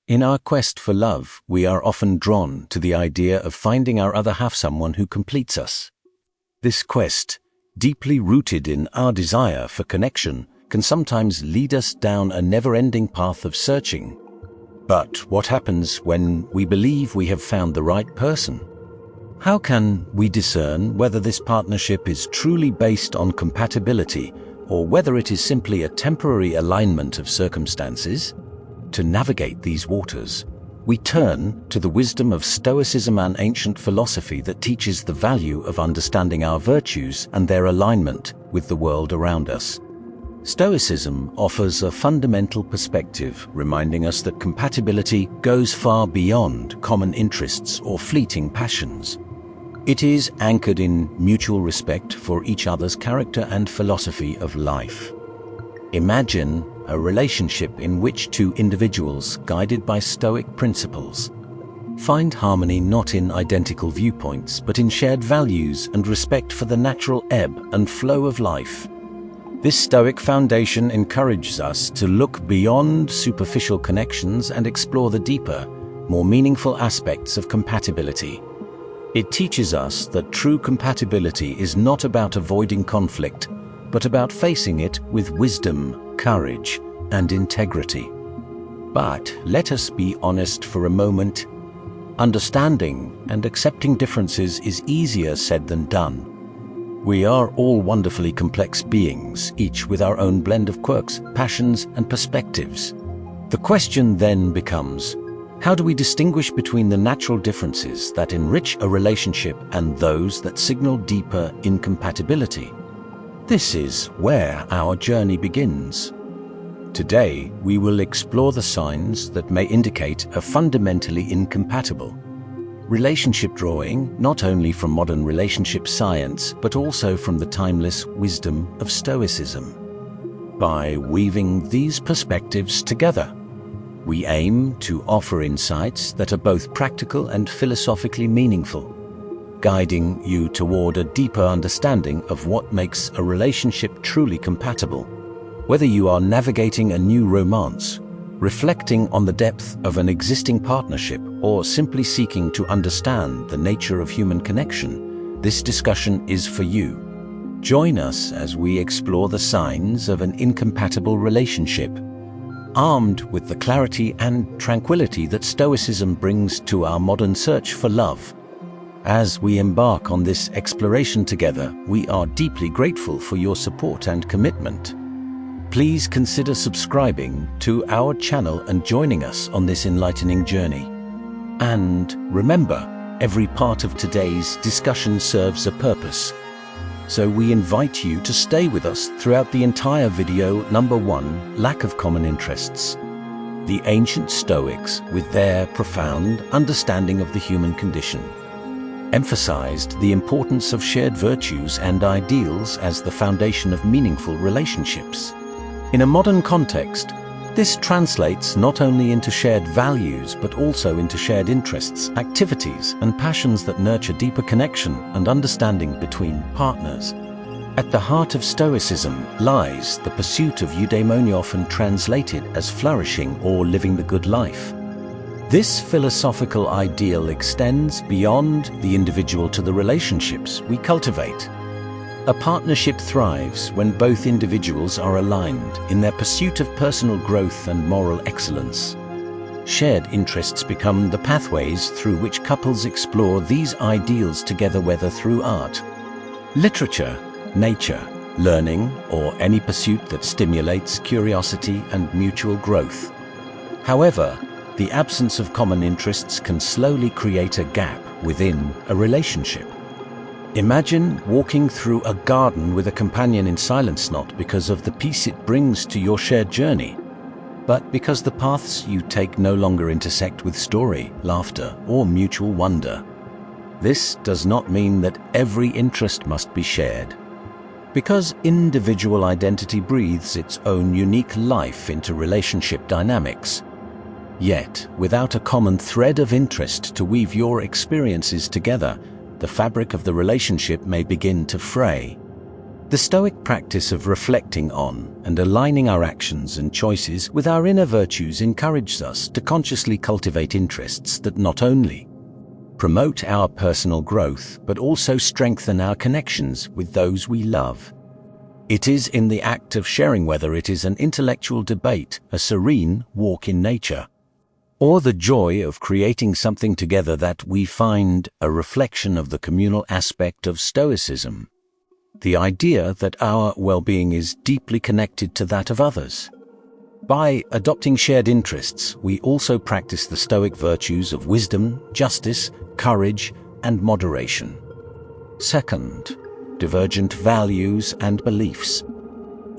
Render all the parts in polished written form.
In our quest for love, we are often drawn to the idea of finding our other half someone who completes us. This quest, deeply rooted in our desire for connection, can sometimes lead us down a never-ending path of searching. But what happens when we believe we have found the right person? How can we discern whether this partnership is truly based on compatibility or whether it is simply a temporary alignment of circumstances? To navigate these waters, we turn to the wisdom of Stoicism, an ancient philosophy that teaches the value of understanding our virtues and their alignment with the world around us. Stoicism offers a fundamental perspective, reminding us that compatibility goes far beyond common interests or fleeting passions. It is anchored in mutual respect for each other's character and philosophy of life. Imagine a relationship in which two individuals, guided by Stoic principles, find harmony not in identical viewpoints, but in shared values and respect for the natural ebb and flow of life. This Stoic foundation encourages us to look beyond superficial connections and explore the deeper, more meaningful aspects of compatibility. It teaches us that true compatibility is not about avoiding conflict, but about facing it with wisdom, courage, and integrity. But let us be honest for a moment. Understanding and accepting differences is easier said than done. We are all wonderfully complex beings, each with our own blend of quirks, passions, and perspectives. The question then becomes, how do we distinguish between the natural differences that enrich a relationship and those that signal deeper incompatibility? This is where our journey begins. Today, we will explore the signs that may indicate a fundamentally incompatible relationship, drawing not only from modern relationship science, but also from the timeless wisdom of Stoicism. By weaving these perspectives together, we aim to offer insights that are both practical and philosophically meaningful, guiding you toward a deeper understanding of what makes a relationship truly compatible. Whether you are navigating a new romance, reflecting on the depth of an existing partnership, or simply seeking to understand the nature of human connection, this discussion is for you. Join us as we explore the signs of an incompatible relationship, armed with the clarity and tranquility that Stoicism brings to our modern search for love. As we embark on this exploration together, we are deeply grateful for your support and commitment. Please consider subscribing to our channel and joining us on this enlightening journey. And remember, every part of today's discussion serves a purpose. So we invite you to stay with us throughout the entire video. Number 1, lack of common interests. The ancient Stoics, with their profound understanding of the human condition, emphasized the importance of shared virtues and ideals as the foundation of meaningful relationships. In a modern context, this translates not only into shared values, but also into shared interests, activities, and passions that nurture deeper connection and understanding between partners. At the heart of Stoicism lies the pursuit of eudaimonia, often translated as flourishing or living the good life. This philosophical ideal extends beyond the individual to the relationships we cultivate. A partnership thrives when both individuals are aligned in their pursuit of personal growth and moral excellence. Shared interests become the pathways through which couples explore these ideals together, whether through art, literature, nature, learning, or any pursuit that stimulates curiosity and mutual growth. However, the absence of common interests can slowly create a gap within a relationship. Imagine walking through a garden with a companion in silence, not because of the peace it brings to your shared journey, but because the paths you take no longer intersect with story, laughter, or mutual wonder. This does not mean that every interest must be shared, because individual identity breathes its own unique life into relationship dynamics. Yet, without a common thread of interest to weave your experiences together, the fabric of the relationship may begin to fray. The Stoic practice of reflecting on and aligning our actions and choices with our inner virtues encourages us to consciously cultivate interests that not only promote our personal growth, but also strengthen our connections with those we love. It is in the act of sharing, whether it is an intellectual debate, a serene walk in nature, or the joy of creating something together, that we find a reflection of the communal aspect of Stoicism. The idea that our well-being is deeply connected to that of others. By adopting shared interests, we also practice the Stoic virtues of wisdom, justice, courage, and moderation. Second, divergent values and beliefs.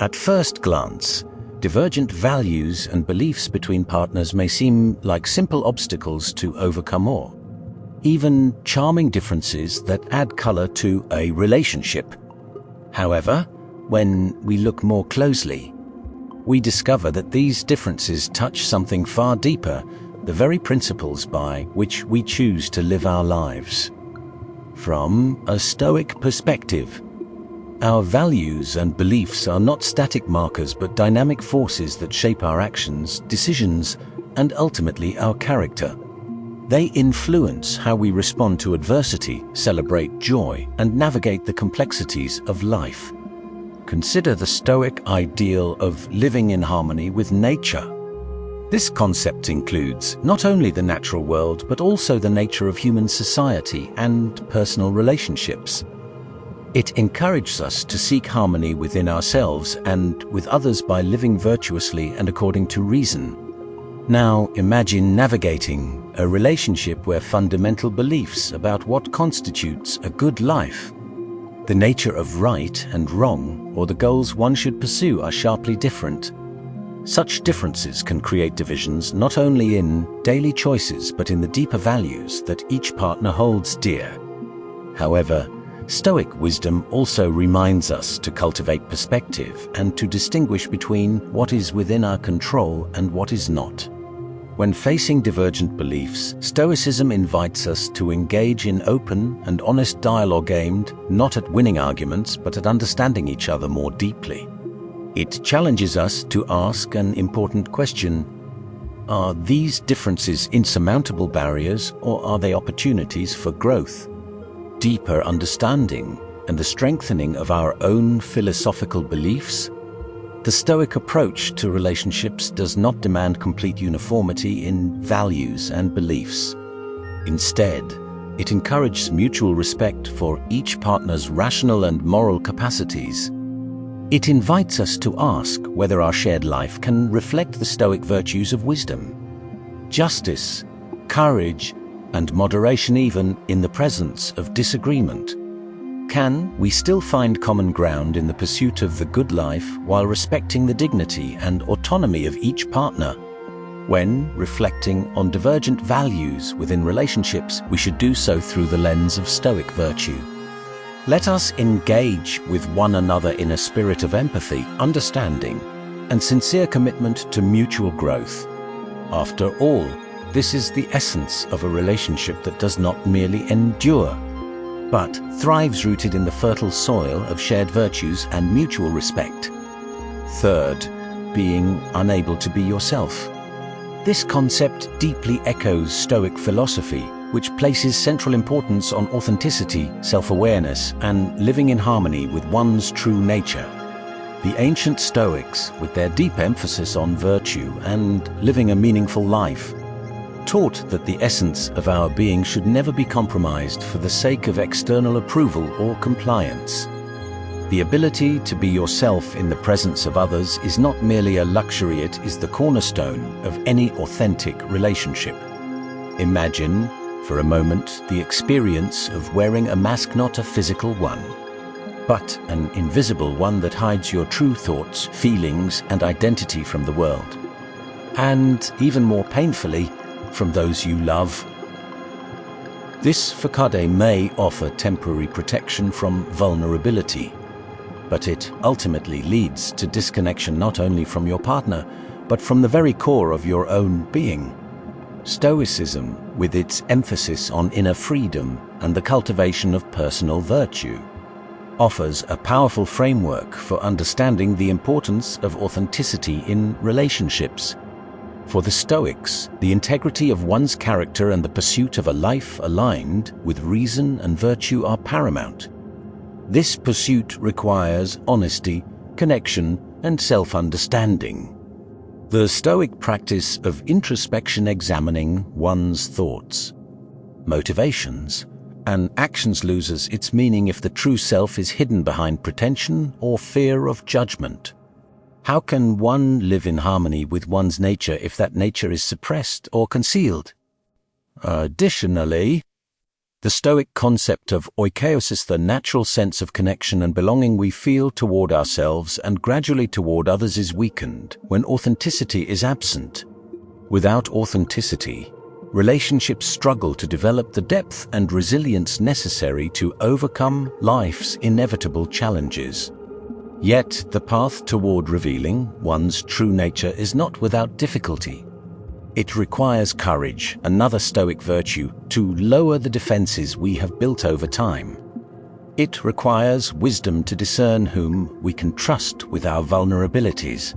At first glance, divergent values and beliefs between partners may seem like simple obstacles to overcome, or even charming differences that add color to a relationship. However, when we look more closely, we discover that these differences touch something far deeper, the very principles by which we choose to live our lives. From a Stoic perspective, our values and beliefs are not static markers but dynamic forces that shape our actions, decisions, and ultimately our character. They influence how we respond to adversity, celebrate joy, and navigate the complexities of life. Consider the Stoic ideal of living in harmony with nature. This concept includes not only the natural world, but also the nature of human society and personal relationships. It encourages us to seek harmony within ourselves and with others by living virtuously and according to reason. Now imagine navigating a relationship where fundamental beliefs about what constitutes a good life, the nature of right and wrong, or the goals one should pursue are sharply different. Such differences can create divisions not only in daily choices but in the deeper values that each partner holds dear. However, Stoic wisdom also reminds us to cultivate perspective and to distinguish between what is within our control and what is not. When facing divergent beliefs, Stoicism invites us to engage in open and honest dialogue aimed not at winning arguments but at understanding each other more deeply. It challenges us to ask an important question: are these differences insurmountable barriers, or are they opportunities for growth, deeper understanding, and the strengthening of our own philosophical beliefs? The Stoic approach to relationships does not demand complete uniformity in values and beliefs. Instead, it encourages mutual respect for each partner's rational and moral capacities. It invites us to ask whether our shared life can reflect the Stoic virtues of wisdom, justice, courage, and moderation even in the presence of disagreement. Can we still find common ground in the pursuit of the good life while respecting the dignity and autonomy of each partner? When reflecting on divergent values within relationships, we should do so through the lens of Stoic virtue. Let us engage with one another in a spirit of empathy, understanding, and sincere commitment to mutual growth. After all, this is the essence of a relationship that does not merely endure, but thrives rooted in the fertile soil of shared virtues and mutual respect. Third, being unable to be yourself. This concept deeply echoes Stoic philosophy, which places central importance on authenticity, self-awareness, and living in harmony with one's true nature. The ancient Stoics, with their deep emphasis on virtue and living a meaningful life, taught that the essence of our being should never be compromised for the sake of external approval or compliance. The ability to be yourself in the presence of others is not merely a luxury, it is the cornerstone of any authentic relationship. Imagine, for a moment, the experience of wearing a mask, not a physical one, but an invisible one that hides your true thoughts, feelings, and identity from the world. And, even more painfully, from those you love. This facade may offer temporary protection from vulnerability, but it ultimately leads to disconnection not only from your partner, but from the very core of your own being. Stoicism, with its emphasis on inner freedom and the cultivation of personal virtue, offers a powerful framework for understanding the importance of authenticity in relationships. For the Stoics, the integrity of one's character and the pursuit of a life aligned with reason and virtue are paramount. This pursuit requires honesty, connection, and self-understanding. The Stoic practice of introspection, examining one's thoughts, motivations, and actions loses its meaning if the true self is hidden behind pretension or fear of judgment. How can one live in harmony with one's nature if that nature is suppressed or concealed? Additionally, the Stoic concept of oikeiosis, the natural sense of connection and belonging we feel toward ourselves and gradually toward others, is weakened when authenticity is absent. Without authenticity, relationships struggle to develop the depth and resilience necessary to overcome life's inevitable challenges. Yet, the path toward revealing one's true nature is not without difficulty. It requires courage, another Stoic virtue, to lower the defenses we have built over time. It requires wisdom to discern whom we can trust with our vulnerabilities.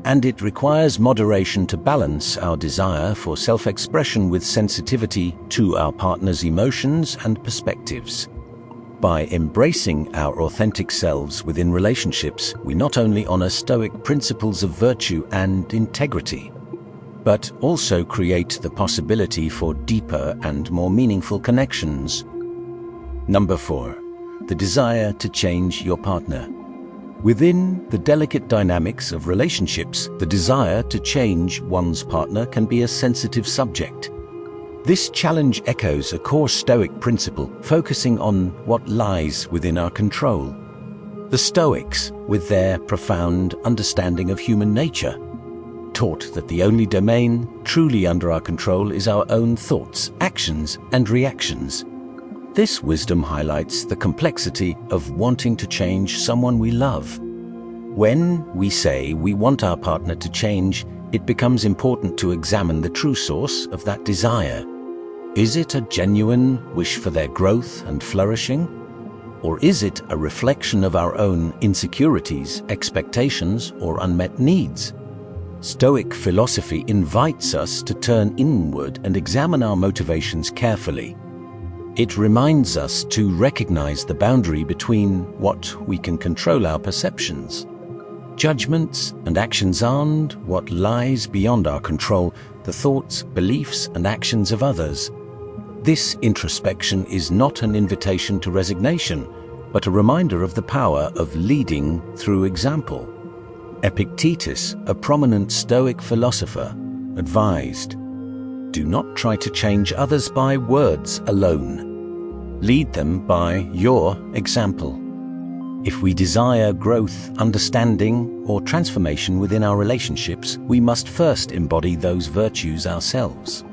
And it requires moderation to balance our desire for self-expression with sensitivity to our partner's emotions and perspectives. By embracing our authentic selves within relationships, we not only honor Stoic principles of virtue and integrity, but also create the possibility for deeper and more meaningful connections. Number 4, the desire to change your partner. Within the delicate dynamics of relationships, the desire to change one's partner can be a sensitive subject. This challenge echoes a core Stoic principle, focusing on what lies within our control. The Stoics, with their profound understanding of human nature, taught that the only domain truly under our control is our own thoughts, actions, and reactions. This wisdom highlights the complexity of wanting to change someone we love. When we say we want our partner to change, it becomes important to examine the true source of that desire. Is it a genuine wish for their growth and flourishing? Or is it a reflection of our own insecurities, expectations, or unmet needs? Stoic philosophy invites us to turn inward and examine our motivations carefully. It reminds us to recognize the boundary between what we can control, our perceptions, judgments, and actions, and what lies beyond our control, the thoughts, beliefs, and actions of others. This introspection is not an invitation to resignation, but a reminder of the power of leading through example. Epictetus, a prominent Stoic philosopher, advised, "Do not try to change others by words alone. Lead them by your example." If we desire growth, understanding, or transformation within our relationships, we must first embody those virtues ourselves.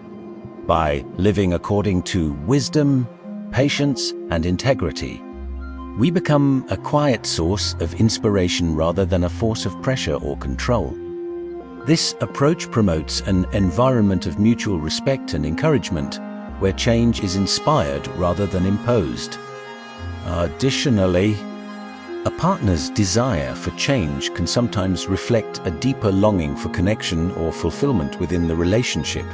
By living according to wisdom, patience, and integrity, we become a quiet source of inspiration rather than a force of pressure or control. This approach promotes an environment of mutual respect and encouragement, where change is inspired rather than imposed. Additionally, a partner's desire for change can sometimes reflect a deeper longing for connection or fulfillment within the relationship.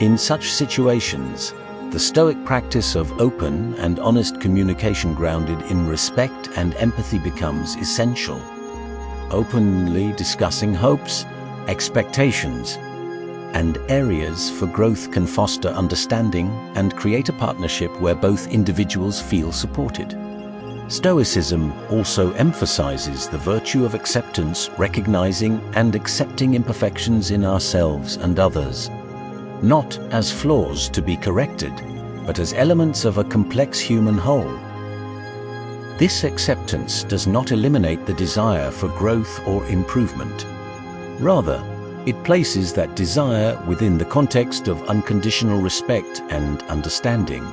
In such situations, the Stoic practice of open and honest communication grounded in respect and empathy becomes essential. Openly discussing hopes, expectations, and areas for growth can foster understanding and create a partnership where both individuals feel supported. Stoicism also emphasizes the virtue of acceptance, recognizing and accepting imperfections in ourselves and others, not as flaws to be corrected, but as elements of a complex human whole. This acceptance does not eliminate the desire for growth or improvement. Rather, it places that desire within the context of unconditional respect and understanding.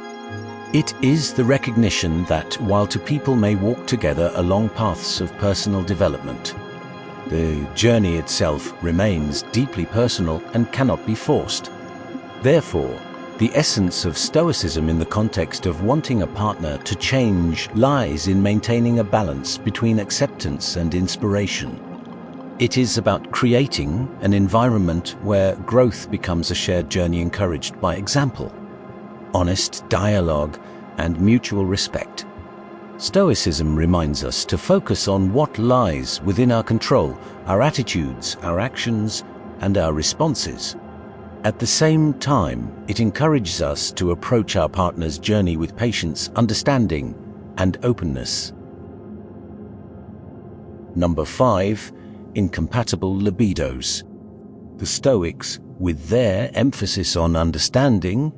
It is the recognition that while two people may walk together along paths of personal development, the journey itself remains deeply personal and cannot be forced. Therefore, The essence of Stoicism in the context of wanting a partner to change lies in maintaining a balance between acceptance and inspiration. It is about creating an environment where growth becomes a shared journey encouraged by example, honest dialogue, and mutual respect. Stoicism reminds us to focus on what lies within our control, our attitudes, our actions, and our responses. At the same time, it encourages us to approach our partner's journey with patience, understanding, and openness. Number 5. Incompatible libidos. The Stoics, with their emphasis on understanding,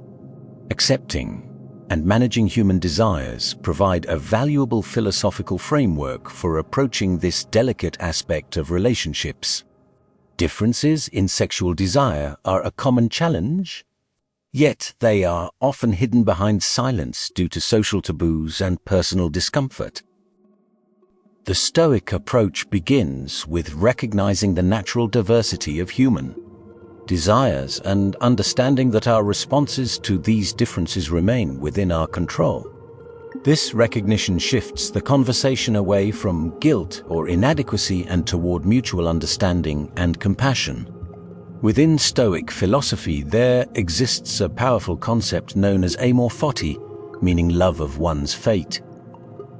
accepting, and managing human desires, provide a valuable philosophical framework for approaching this delicate aspect of relationships. Differences in sexual desire are a common challenge, yet they are often hidden behind silence due to social taboos and personal discomfort. The Stoic approach begins with recognizing the natural diversity of human desires and understanding that our responses to these differences remain within our control. This recognition shifts the conversation away from guilt or inadequacy and toward mutual understanding and compassion. Within Stoic philosophy, there exists a powerful concept known as amor fati, meaning love of one's fate.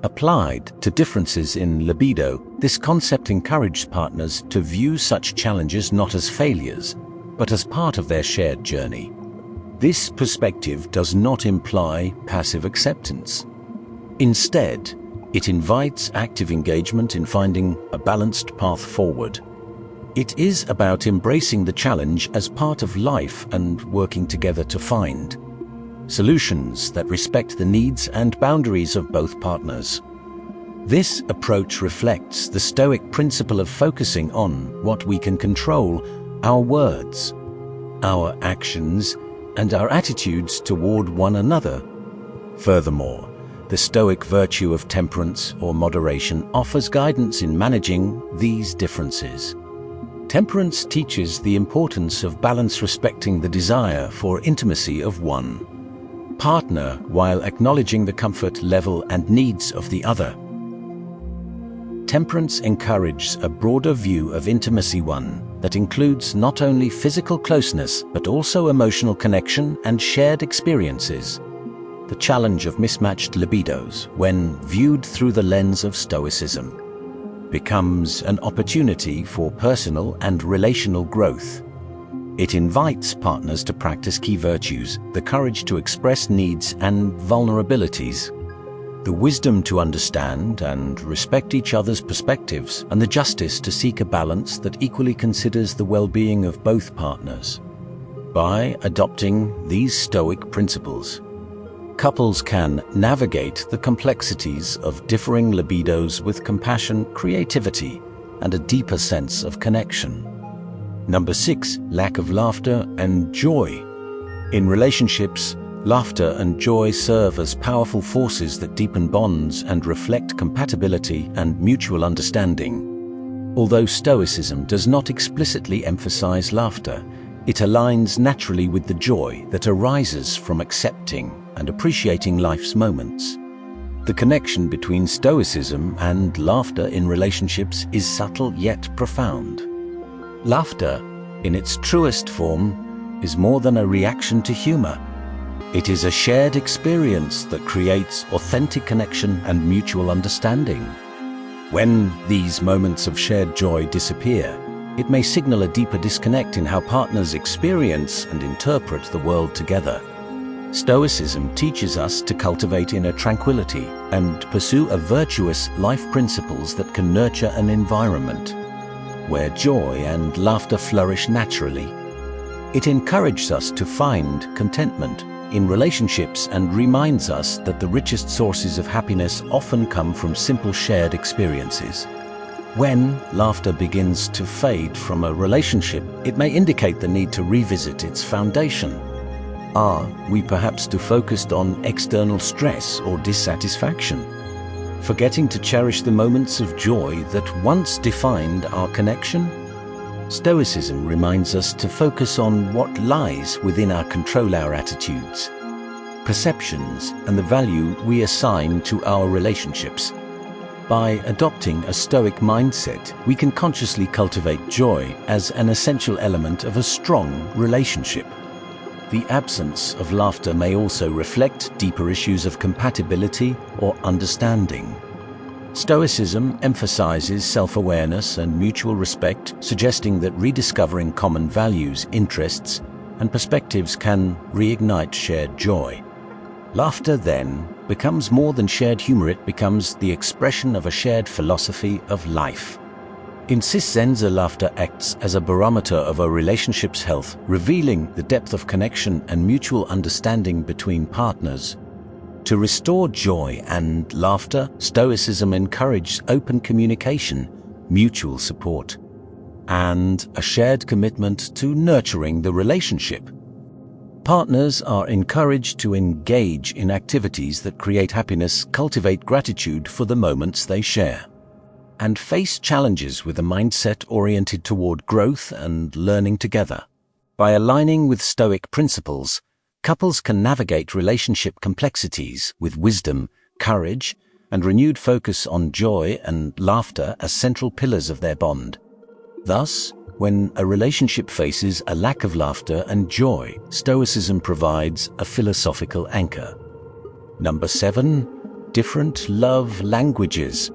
Applied to differences in libido, this concept encourages partners to view such challenges not as failures, but as part of their shared journey. This perspective does not imply passive acceptance. Instead, it invites active engagement in finding a balanced path forward. It is about embracing the challenge as part of life and working together to find solutions that respect the needs and boundaries of both partners. This approach reflects the Stoic principle of focusing on what we can control: our words, our actions, and our attitudes toward one another. Furthermore, the Stoic virtue of temperance or moderation offers guidance in managing these differences. Temperance teaches the importance of balance, respecting the desire for intimacy of one partner while acknowledging the comfort level and needs of the other. Temperance encourages a broader view of intimacy, one that includes not only physical closeness but also emotional connection and shared experiences. The challenge of mismatched libidos, when viewed through the lens of Stoicism, becomes an opportunity for personal and relational growth. It invites partners to practice key virtues: the courage to express needs and vulnerabilities, the wisdom to understand and respect each other's perspectives, and the justice to seek a balance that equally considers the well-being of both partners. By adopting these Stoic principles, couples can navigate the complexities of differing libidos with compassion, creativity, and a deeper sense of connection. Number 6. Lack of laughter and joy. In relationships, laughter and joy serve as powerful forces that deepen bonds and reflect compatibility and mutual understanding. Although Stoicism does not explicitly emphasize laughter, it aligns naturally with the joy that arises from accepting and appreciating life's moments. The connection between Stoicism and laughter in relationships is subtle yet profound. Laughter, in its truest form, is more than a reaction to humor. It is a shared experience that creates authentic connection and mutual understanding. When these moments of shared joy disappear, it may signal a deeper disconnect in how partners experience and interpret the world together. Stoicism teaches us to cultivate inner tranquility and pursue a virtuous life principles that can nurture an environment where joy and laughter flourish naturally. It encourages us to find contentment in relationships and reminds us that the richest sources of happiness often come from simple shared experiences. When laughter begins to fade from a relationship, it may indicate the need to revisit its foundation. Are we perhaps too focused on external stress or dissatisfaction, forgetting to cherish the moments of joy that once defined our connection? Stoicism reminds us to focus on what lies within control our attitudes, perceptions, and the value we assign to our relationships. By adopting a Stoic mindset, we can consciously cultivate joy as an essential element of a strong relationship. The absence of laughter may also reflect deeper issues of compatibility or understanding. Stoicism emphasizes self-awareness and mutual respect, suggesting that rediscovering common values, interests, and perspectives can reignite shared joy. Laughter, then, becomes more than shared humor. It becomes the expression of a shared philosophy of life. In Cissenza, laughter acts as a barometer of a relationship's health, revealing the depth of connection and mutual understanding between partners. To restore joy and laughter, Stoicism encourages open communication, mutual support, and a shared commitment to nurturing the relationship. Partners are encouraged to engage in activities that create happiness, cultivate gratitude for the moments they share, and face challenges with a mindset oriented toward growth and learning together. By aligning with Stoic principles, couples can navigate relationship complexities with wisdom, courage, and renewed focus on joy and laughter as central pillars of their bond. Thus, when a relationship faces a lack of laughter and joy, Stoicism provides a philosophical anchor. Number 7. Different love languages.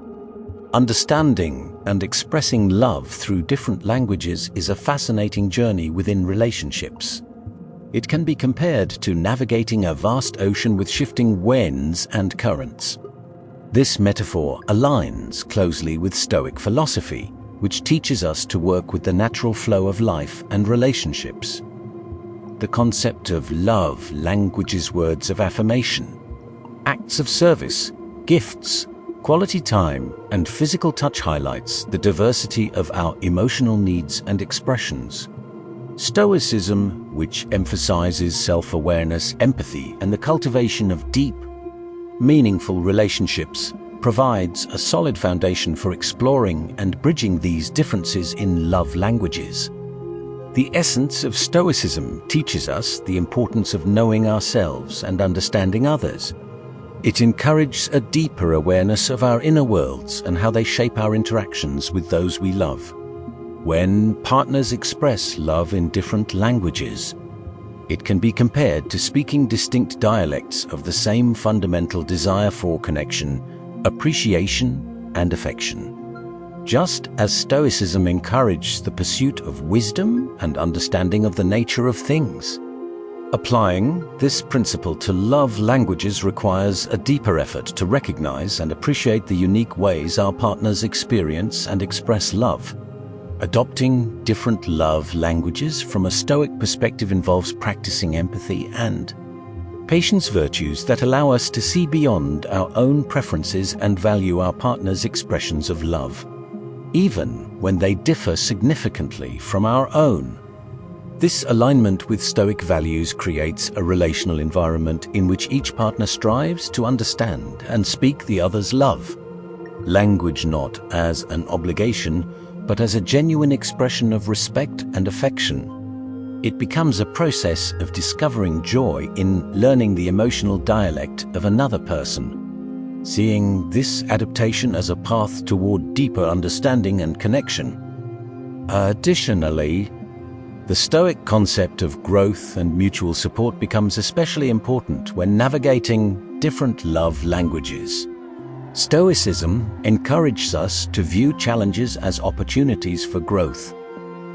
Understanding and expressing love through different languages is a fascinating journey within relationships. It can be compared to navigating a vast ocean with shifting winds and currents. This metaphor aligns closely with Stoic philosophy, which teaches us to work with the natural flow of life and relationships. The concept of love languages, words of affirmation, acts of service, gifts, quality time, and physical touch highlights the diversity of our emotional needs and expressions. Stoicism, which emphasizes self-awareness, empathy, and the cultivation of deep, meaningful relationships, provides a solid foundation for exploring and bridging these differences in love languages. The essence of Stoicism teaches us the importance of knowing ourselves and understanding others. It encourages a deeper awareness of our inner worlds and how they shape our interactions with those we love. When partners express love in different languages, it can be compared to speaking distinct dialects of the same fundamental desire for connection, appreciation, and affection. Just as Stoicism encourages the pursuit of wisdom and understanding of the nature of things. Applying this principle to love languages requires a deeper effort to recognize and appreciate the unique ways our partners experience and express love. Adopting different love languages from a Stoic perspective involves practicing empathy and patience, virtues that allow us to see beyond our own preferences and value our partner's expressions of love, even when they differ significantly from our own. This alignment with Stoic values creates a relational environment in which each partner strives to understand and speak the other's love language, not as an obligation, but as a genuine expression of respect and affection. It becomes a process of discovering joy in learning the emotional dialect of another person, seeing this adaptation as a path toward deeper understanding and connection. Additionally, the Stoic concept of growth and mutual support becomes especially important when navigating different love languages. Stoicism encourages us to view challenges as opportunities for growth.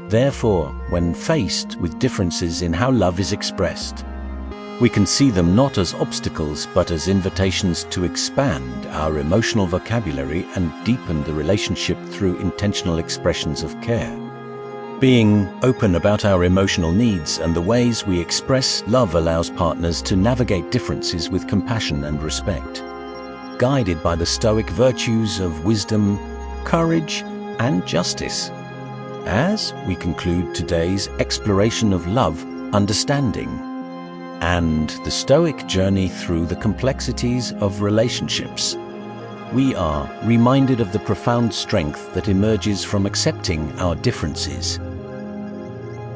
Therefore, when faced with differences in how love is expressed, we can see them not as obstacles but as invitations to expand our emotional vocabulary and deepen the relationship through intentional expressions of care. Being open about our emotional needs and the ways we express love allows partners to navigate differences with compassion and respect, guided by the Stoic virtues of wisdom, courage, and justice. As we conclude today's exploration of love, understanding, and the Stoic journey through the complexities of relationships, we are reminded of the profound strength that emerges from accepting our differences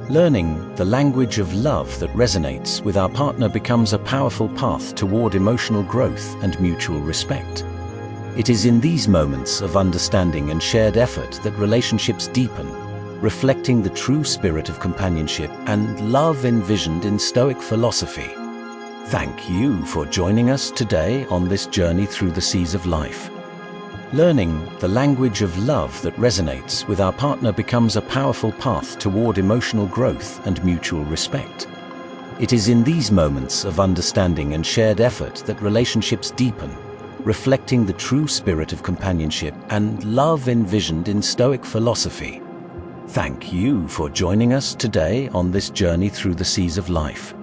Learning the language of love that resonates with our partner becomes a powerful path toward emotional growth and mutual respect. It is in these moments of understanding and shared effort that relationships deepen, reflecting the true spirit of companionship and love envisioned in Stoic philosophy. Thank you for joining us today on this journey through the seas of life. Learning the language of love that resonates with our partner becomes a powerful path toward emotional growth and mutual respect. It is in these moments of understanding and shared effort that relationships deepen, reflecting the true spirit of companionship and love envisioned in Stoic philosophy. Thank you for joining us today on this journey through the seas of life.